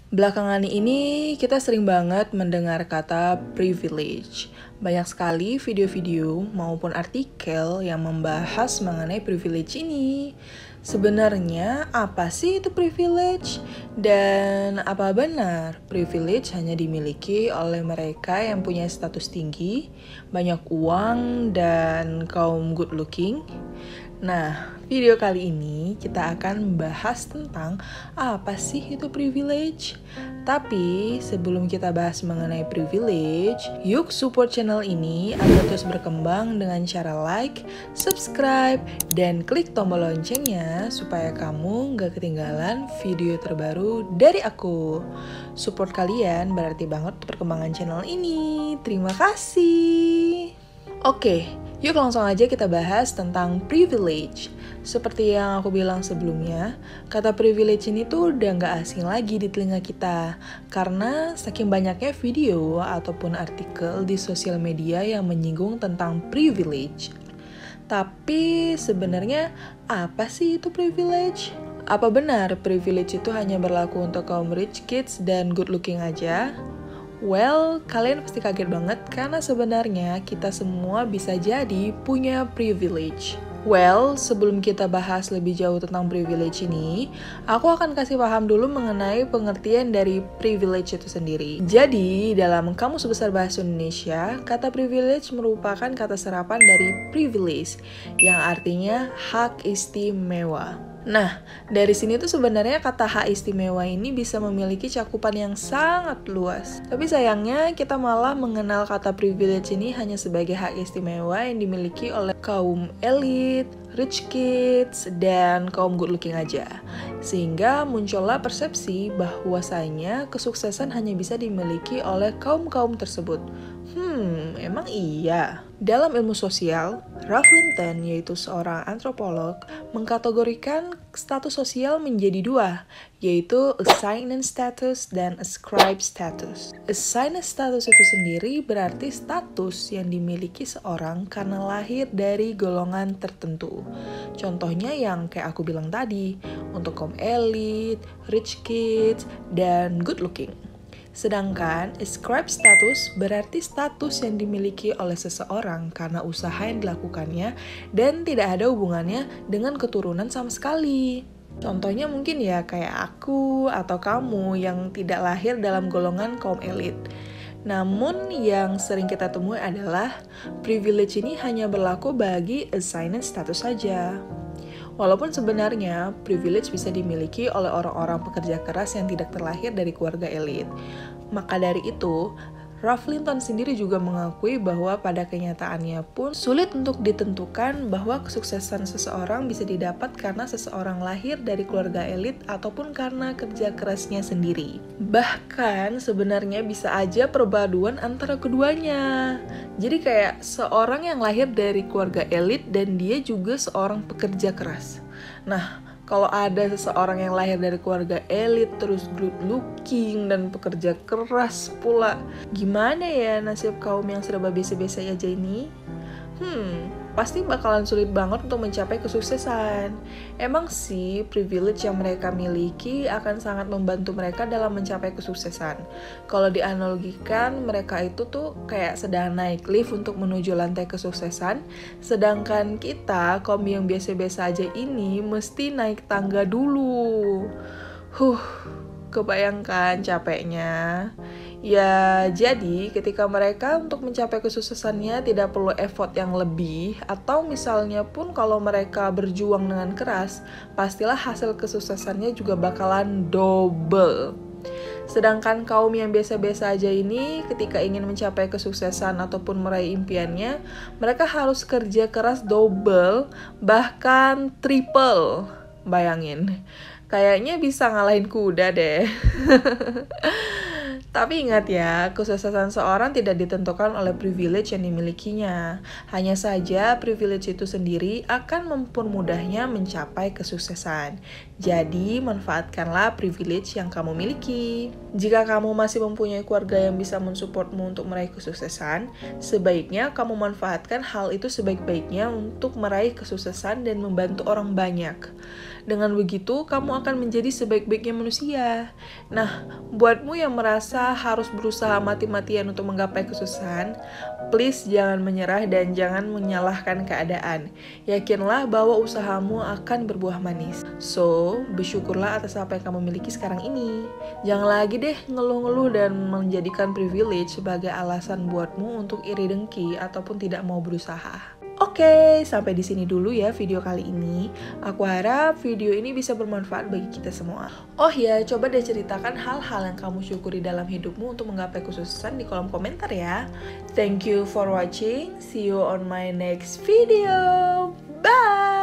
Belakangan ini kita sering banget mendengar kata privilege. Banyak sekali video-video maupun artikel yang membahas mengenai privilege ini. Sebenarnya apa sih itu privilege? Dan apa benar privilege hanya dimiliki oleh mereka yang punya status tinggi, banyak uang, dan kaum good looking? Nah, video kali ini kita akan membahas tentang apa sih itu privilege. Tapi sebelum kita bahas mengenai privilege, yuk support channel ini agar terus berkembang dengan cara like, subscribe, dan klik tombol loncengnya supaya kamu gak ketinggalan video terbaru dari aku. Support kalian berarti banget untuk perkembangan channel ini. Terima kasih. Oke, yuk langsung aja kita bahas tentang privilege. Seperti yang aku bilang sebelumnya, kata privilege ini tuh udah gak asing lagi di telinga kita. Karena saking banyaknya video ataupun artikel di sosial media yang menyinggung tentang privilege. Tapi sebenarnya apa sih itu privilege? Apa benar privilege itu hanya berlaku untuk kaum rich kids dan good looking aja? Well, kalian pasti kaget banget karena sebenarnya kita semua bisa jadi punya privilege. Well, sebelum kita bahas lebih jauh tentang privilege ini, aku akan kasih paham dulu mengenai pengertian dari privilege itu sendiri. Jadi, dalam Kamus Besar Bahasa Indonesia, kata privilege merupakan kata serapan dari privilege, yang artinya hak istimewa. Nah, dari sini tuh sebenarnya kata hak istimewa ini bisa memiliki cakupan yang sangat luas. Tapi sayangnya kita malah mengenal kata privilege ini hanya sebagai hak istimewa yang dimiliki oleh kaum elit, rich kids, dan kaum good looking aja. Sehingga muncullah persepsi bahwasanya kesuksesan hanya bisa dimiliki oleh kaum-kaum tersebut. Emang iya? Dalam ilmu sosial, Ralph Linton, yaitu seorang antropolog, mengkategorikan status sosial menjadi dua, yaitu assigned status dan ascribed status. Assigned status itu sendiri berarti status yang dimiliki seorang karena lahir dari golongan tertentu. Contohnya yang kayak aku bilang tadi, untuk kaum elit, rich kids, dan good looking. Sedangkan ascribed status berarti status yang dimiliki oleh seseorang karena usaha yang dilakukannya dan tidak ada hubungannya dengan keturunan sama sekali. Contohnya mungkin ya kayak aku atau kamu yang tidak lahir dalam golongan kaum elit. Namun yang sering kita temui adalah privilege ini hanya berlaku bagi assigned status saja. Walaupun sebenarnya privilege bisa dimiliki oleh orang-orang pekerja keras yang tidak terlahir dari keluarga elit. Maka dari itu, Ralph Linton sendiri juga mengakui bahwa pada kenyataannya pun sulit untuk ditentukan bahwa kesuksesan seseorang bisa didapat karena seseorang lahir dari keluarga elit ataupun karena kerja kerasnya sendiri. Bahkan sebenarnya bisa aja perpaduan antara keduanya. Jadi kayak seorang yang lahir dari keluarga elit dan dia juga seorang pekerja keras. Nah, kalau ada seseorang yang lahir dari keluarga elit, terus good looking, dan pekerja keras pula, gimana ya nasib kaum yang serba biasa-biasa aja ini? Pasti bakalan sulit banget untuk mencapai kesuksesan. Emang sih, privilege yang mereka miliki akan sangat membantu mereka dalam mencapai kesuksesan. Kalau dianalogikan, mereka itu tuh kayak sedang naik lift untuk menuju lantai kesuksesan, sedangkan kita, kaum yang biasa-biasa aja ini, mesti naik tangga dulu. Kebayangkan capeknya. Ya, jadi ketika mereka untuk mencapai kesuksesannya tidak perlu effort yang lebih, atau misalnya pun kalau mereka berjuang dengan keras, pastilah hasil kesuksesannya juga bakalan double. Sedangkan kaum yang biasa-biasa aja ini ketika ingin mencapai kesuksesan ataupun meraih impiannya, mereka harus kerja keras double, bahkan triple. Bayangin, kayaknya bisa ngalahin kuda deh. Tapi ingat ya, kesuksesan seorang tidak ditentukan oleh privilege yang dimilikinya. Hanya saja privilege itu sendiri akan mempermudahnya mencapai kesuksesan. Jadi, manfaatkanlah privilege yang kamu miliki. Jika kamu masih mempunyai keluarga yang bisa mensupportmu untuk meraih kesuksesan, sebaiknya kamu manfaatkan hal itu sebaik-baiknya untuk meraih kesuksesan dan membantu orang banyak. Dengan begitu, kamu akan menjadi sebaik-baiknya manusia. Nah, buatmu yang merasa harus berusaha mati-matian untuk menggapai kesuksesan, please jangan menyerah dan jangan menyalahkan keadaan. Yakinlah bahwa usahamu akan berbuah manis. So, bersyukurlah atas apa yang kamu miliki sekarang ini. Jangan lagi deh ngeluh-ngeluh dan menjadikan privilege sebagai alasan buatmu untuk iri dengki ataupun tidak mau berusaha. Oke, sampai di sini dulu ya video kali ini. Aku harap video ini bisa bermanfaat bagi kita semua. Oh ya, coba deh ceritakan hal-hal yang kamu syukuri dalam hidupmu untuk menggapai kesuksesan di kolom komentar ya. Thank you for watching. See you on my next video. Bye!